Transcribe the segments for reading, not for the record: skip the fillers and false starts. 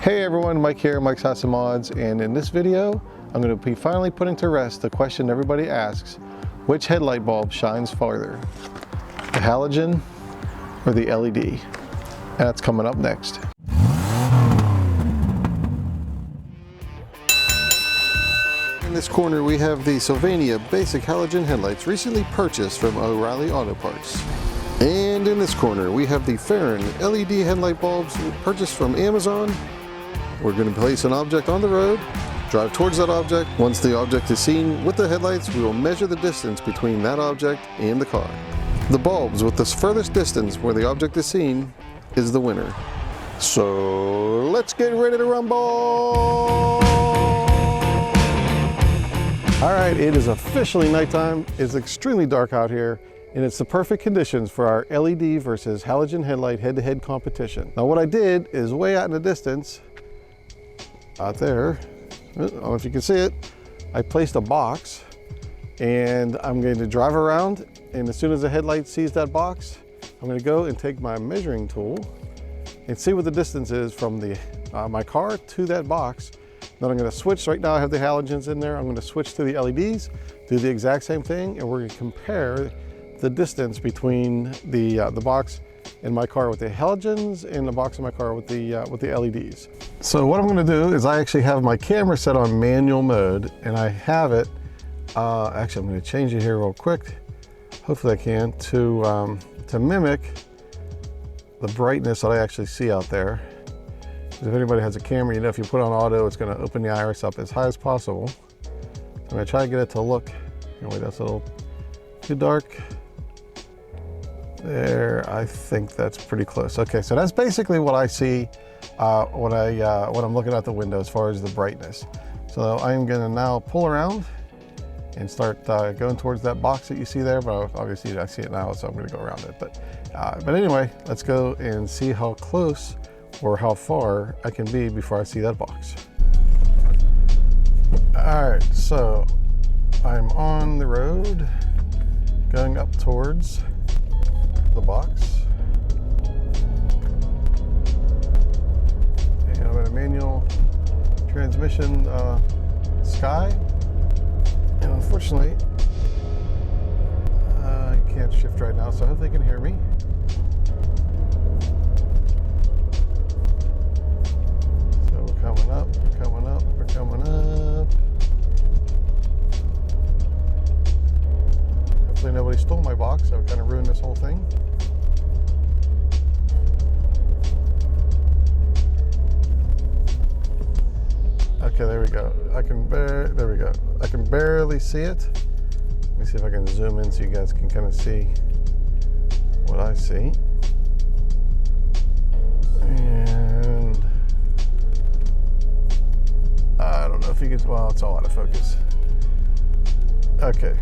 Hey everyone, Mike here, Mike's House of Mods, and in this video, I'm going to be finally putting to rest the question everybody asks: which headlight bulb shines farther? The halogen or the LED? And that's coming up next. In this corner, we have the Sylvania basic halogen headlights recently purchased from O'Reilly Auto Parts. And in this corner, we have the Faren LED headlight bulbs purchased from Amazon. We're going to place an object on the road, drive towards that object. Once the object is seen with the headlights, we will measure the distance between that object and the car. The bulbs with the furthest distance where the object is seen is the winner. So let's get ready to rumble! All right, it is officially nighttime. It's extremely dark out here, and it's the perfect conditions for our LED versus halogen headlight head-to-head competition. Now what I did is way out in the distance, out there, I don't know if you can see it, I placed a box, and I'm going to drive around, and as soon as the headlight sees that box, I'm going to go and take my measuring tool and see what the distance is from the my car to that box. Then I'm going to switch. Right now I have the halogens in there. I'm going to switch to the LEDs, do the exact same thing, and we're going to compare the distance between the box in my car with the halogens and the box in my car with the LEDs. So what I'm going to do is I actually have my camera set on manual mode, and I have it. Actually, I'm going to change it here real quick. Hopefully I can to mimic the brightness that I actually see out there. If anybody has a camera, you know if you put on auto, it's going to open the iris up as high as possible. I'm going to try to get it to look. Wait, that's a little too dark. There, I think that's pretty close. Okay, so that's basically what I see when I'm looking out the window as far as the brightness. So I'm going to now pull around and start going towards that box that you see there. But obviously I see it now, so I'm going to go around it. But anyway, let's go and see how close or how far I can be before I see that box. All right, so I'm on the road going up towards the box, and I'm in a manual transmission Sky, and unfortunately I can't shift right now, so I hope they can hear me. So we're coming up, we're coming up, we're coming up. Hopefully nobody stole my box, so it kind of ruined this whole thing. Okay, there we go. There we go. I can barely see it. Let me see if I can zoom in so you guys can kind of see what I see. And I don't know if you can, well, it's all out of focus. Okay.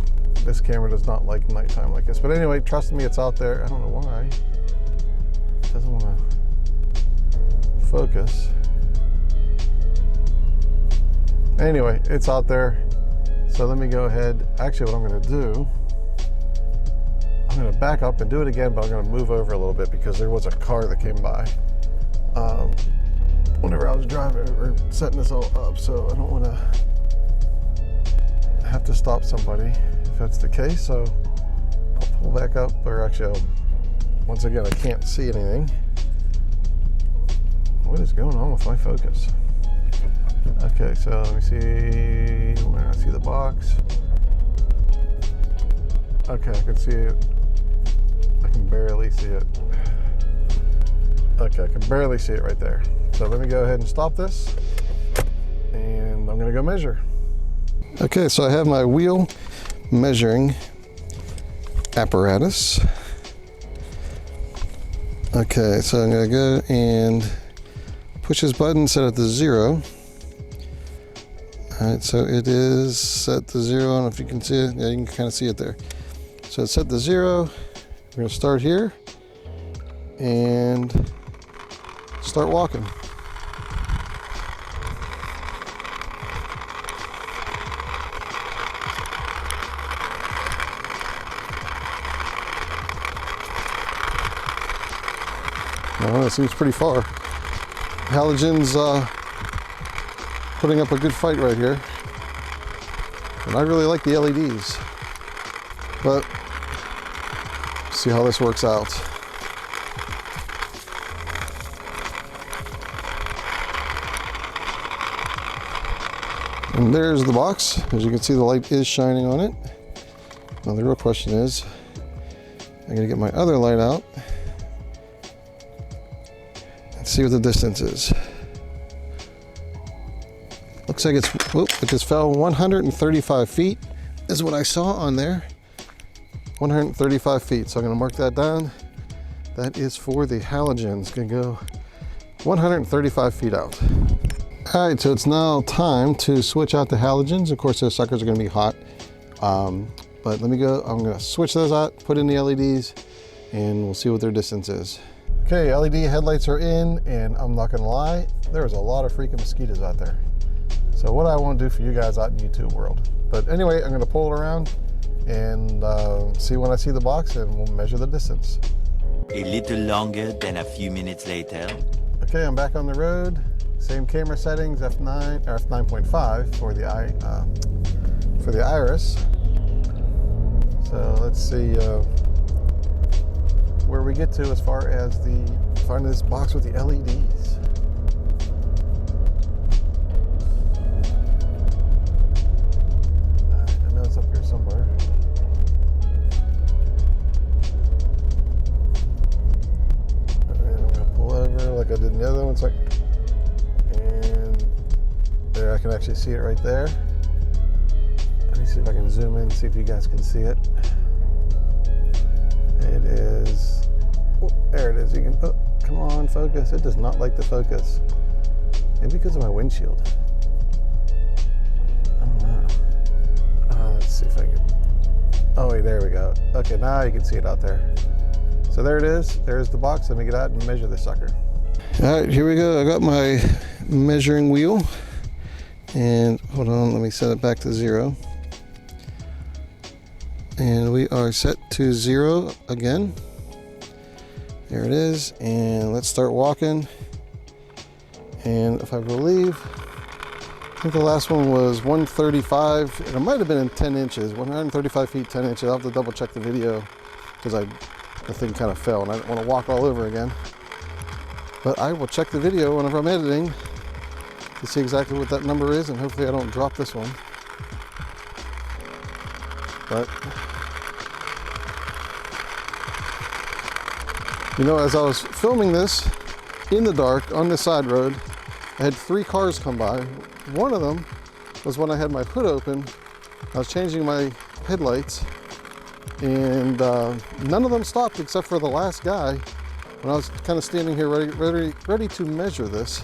This camera does not like nighttime like this. But anyway, trust me, it's out there. I don't know why. It doesn't want to focus. Anyway, it's out there. So let me go ahead. Actually, what I'm going to do, I'm going to back up and do it again, but I'm going to move over a little bit because there was a car that came by whenever I was driving or setting this all up. So I don't want to have to stop somebody if that's the case. So I'll pull back up, or actually once again I can't see anything. What is going on with my focus? Okay, so let me see when I see the box. Okay, I can see it. I can barely see it. Okay, I can barely see it right there. So let me go ahead and stop this, and I'm gonna go measure. Okay, so I have my wheel measuring apparatus. Okay, so I'm gonna go and push this button, set it to 0. All right, so it is set to 0. I don't know if you can see it. Yeah, you can kind of see it there. So it's set to 0. We're gonna start here and start walking. Well, that seems pretty far. Halogen's putting up a good fight right here. And I really like the LEDs. But see how this works out. And there's the box. As you can see, the light is shining on it. Now the real question is, I'm gonna get my other light out and see what the distance is. Looks like it's, whoop, it just fell 135 feet is what I saw on there. 135 feet, so I'm gonna mark that down. That is for the halogen. It's gonna go 135 feet out. All right, so it's now time to switch out the halogens. Of course, those suckers are gonna be hot. But let me go, I'm gonna switch those out, put in the LEDs, and we'll see what their distance is. Okay, LED headlights are in, and I'm not gonna lie, there's a lot of freaking mosquitoes out there. So what I won't do for you guys out in YouTube world. But anyway, I'm gonna pull it around and see when I see the box, and we'll measure the distance. A little longer than a few minutes later. Okay, I'm back on the road. Same camera settings, f9 or f9.5 for the iris. So let's see where we get to as far as finding this box with the LEDs. I know it's up here somewhere. And I'm gonna pull over like I did in the other one. It's like, and there, I can actually see it right there. Let me see if I can zoom in, see if you guys can see it. It is, oh, there it is. You can, oh, come on, focus. It does not like to focus. Maybe because of my windshield. I don't know. Let's see if I can, oh wait, there we go. Okay, now you can see it out there. So there it is. There's the box. Let me get out and measure this sucker. All right, here we go. I got my measuring wheel. And hold on, let me set it back to 0. And we are set to 0 again. There it is. And let's start walking. And if I believe, I think the last one was 135, and it might have been in 10 inches, 135 feet, 10 inches. I'll have to double check the video because the thing kind of fell and I don't want to walk all over again. But I will check the video whenever I'm editing to see exactly what that number is, and hopefully I don't drop this one. But, you know, as I was filming this in the dark on the side road, I had 3 cars come by. One of them was when I had my hood open. I was changing my headlights, and none of them stopped except for the last guy. When I was kind of standing here ready to measure this,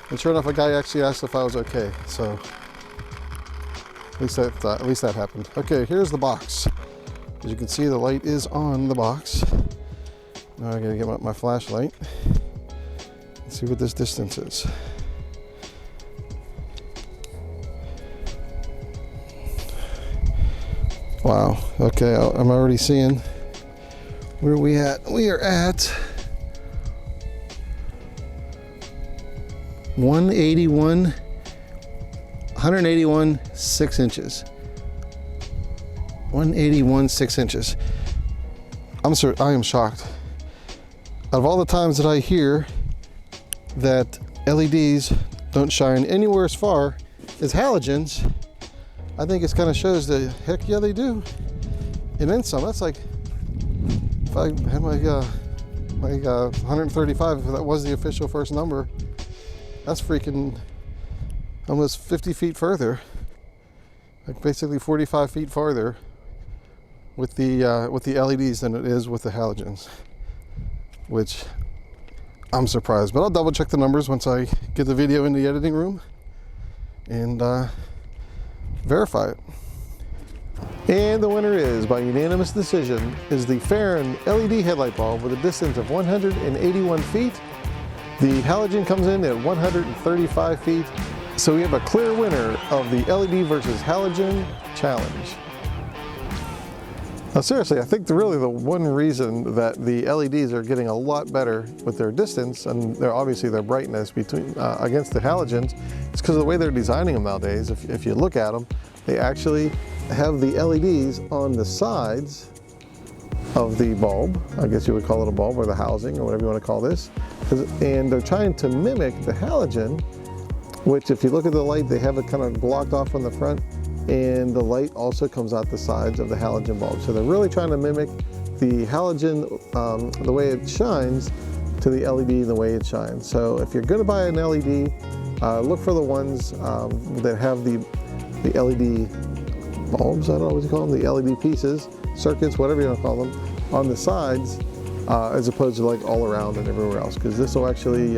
and sure enough, a guy actually asked if I was okay. So at least that happened. Okay, here's the box. As you can see, the light is on the box. Now I gotta get my flashlight and see what this distance is. Wow. Okay, I'm already seeing where are we at. We are at 181 6 inches. 181 6 inches. I am shocked. Out of all the times that I hear that LEDs don't shine anywhere as far as halogens, I think it kind of shows that heck yeah they do. And then some. That's like, if I had my 135, if that was the official first number, that's freaking almost 50 feet further, like basically 45 feet farther with the LEDs than it is with the halogens, which I'm surprised. But I'll double check the numbers once I get the video in the editing room and verify it. And the winner is, by unanimous decision, is the Faren LED headlight bulb with a distance of 181 feet. The halogen comes in at 135 feet. So we have a clear winner of the LED versus halogen challenge. Now seriously, I think really the one reason that the LEDs are getting a lot better with their distance and obviously their brightness between against the halogens is because of the way they're designing them nowadays. If you look at them, they actually have the LEDs on the sides of the bulb. I guess you would call it a bulb, or the housing, or whatever you want to call this. And they're trying to mimic the halogen, which if you look at the light, they have it kind of blocked off on the front, and the light also comes out the sides of the halogen bulb. So they're really trying to mimic the halogen, the way it shines, to the LED the way it shines. So if you're going to buy an LED, look for the ones that have the LED bulbs, I don't know what you call them, the LED pieces, circuits, whatever you want to call them, on the sides, as opposed to like all around and everywhere else, because this will actually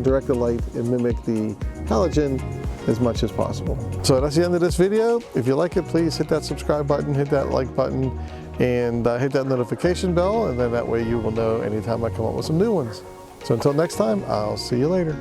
direct the light and mimic the halogen as much as possible. So that's the end of this video. If you like it, please hit that subscribe button, hit that like button, and hit that notification bell, and then that way you will know anytime I come up with some new ones. So until next time, I'll see you later.